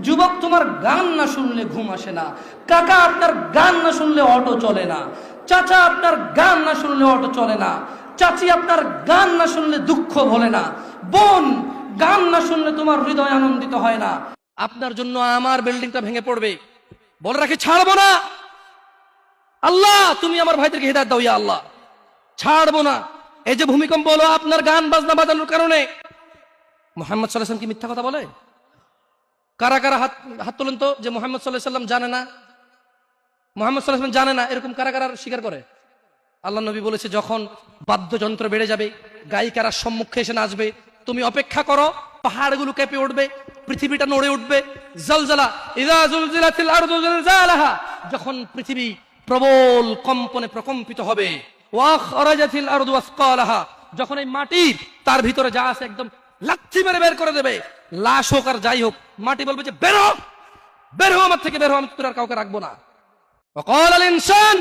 যুবক, তোমার গান না শুনলে ঘুম আসে না। কাকা, আপনার গান না শুনলে অটো চলে না। চাচা, আপনার গান না শুনলে অটো চলে না। চাচি, আপনার গান না শুনলে দুঃখ ভোলে না। বোন, গান না শুনলে তোমার হৃদয় আনন্দিত হয় না। আপনার জন্য আমার বিল্ডিংটা ভেঙে পড়বে, বলে রাখি ছাড়বো না। আল্লাহ, তুমি আমার ভাইদেরকে হিদায়াত দাও ইয়া আল্লাহ, ছাড়বো না। এই যে ভূমিকম্প হলো আপনার গান বাজনা বাজানোর কারণে। মুহাম্মদ সাল্লাল্লাহু আলাইহি ওয়াসাল্লাম কি মিথ্যা কথা বলে? কারা কারা হাত তোলেন তো যে মুহাম্মদ সাল্লাল্লাহু আলাইহি ওয়াসাল্লাম জানে না, মুহাম্মদ সাল্লাল্লাহু আলাইহি ওয়াসাল্লাম জানে না, এরকম কারা কারা স্বীকার করে? আল্লাহ নবী বলেছে, যখন বাদ্যযন্ত্র বেড়ে যাবে, গায়িকারা সম্মুখে এসে নাচবে, তুমি অপেক্ষা করো, পাহাড়গুলো কেঁপে উঠবে, পৃথিবীটা নড়ে উঠবে। জালজালা, ইযা যুলজিলাতিল আরদু জিলজালাহা, যখন পৃথিবী প্রবল কম্পনে প্রকম্পিত হবে। ওয়া আখরাজাতিল আরদু আসকালাহা, যখন এই মাটি তার ভিতরে যা আছে একদম লাথি মেরে বের করে দেবে, লাশ হোক আর যাই হোক, মাটি বলবে যে বের হো, বের হো আমার থেকে, বের হো, আমি তোর আর কাউকে রাখবো না। ওয়া ক্বালাল ইনসান,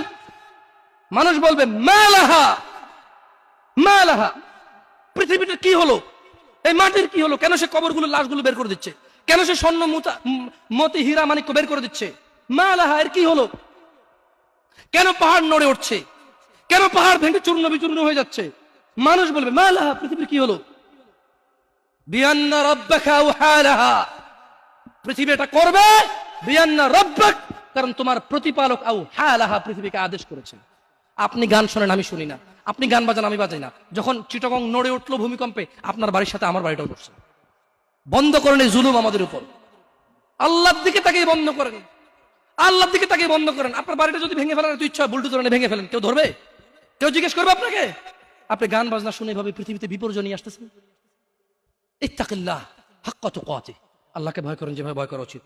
মানুষ বলবে মালাহা মালাহা, পৃথিবীটা কি হলো, এই মাটির কি হলো, কেন সে কবরগুলো লাশগুলো বের করে দিচ্ছে, কেন সে স্বর্ণ মতি হীরা মানিক্য বের করে দিচ্ছে, মালাহা, এর কি হলো, কেন পাহাড় নড়ে উঠছে, কেন পাহাড় ভেঙে চূর্ণ বিচূর্ণ হয়ে যাচ্ছে। মানুষ বলবে মালাহা, পৃথিবীর কি হলো, বিআন্না রাব্বাকা আওহালাহা, পৃথিবী এটা করবে, বিআন্না রাব্বাক, কারণ তোমার প্রতিপালক আওহালাহা, পৃথিবীকে আদেশ করেছে। আপনি গান শোনেন, আমি শুনি না, আপনি গান বাজান, আমি বাজাই না। যখন চিটাগং নড়ে উঠলো ভূমিকম্পে, আপনার বাড়ির সাথে আমার বাড়িটাও নড়ছে। বন্ধ করেন এই জুলুম আমাদের উপর। আল্লাহর দিকে তাকিয়ে বন্ধ করেন, আল্লাহর দিকে তাকিয়ে বন্ধ করেন। আপনার বাড়িটা যদি ভেঙে ফেলার এত ইচ্ছা হয়, বুলডোজার এনে ভেঙে ফেলেন, কেউ ধরবে? কেউ জিজ্ঞেস করবে আপনাকে? আপনি গান বাজনা শুনে এভাবে পৃথিবীতে বিপর্যয় নিয়ে আসতেছেন। ইত্তাকিল্লাহ হাক্কা তুকাতিহ, আল্লাহকে ভয় করেন যেভাবে ভয় করা উচিত।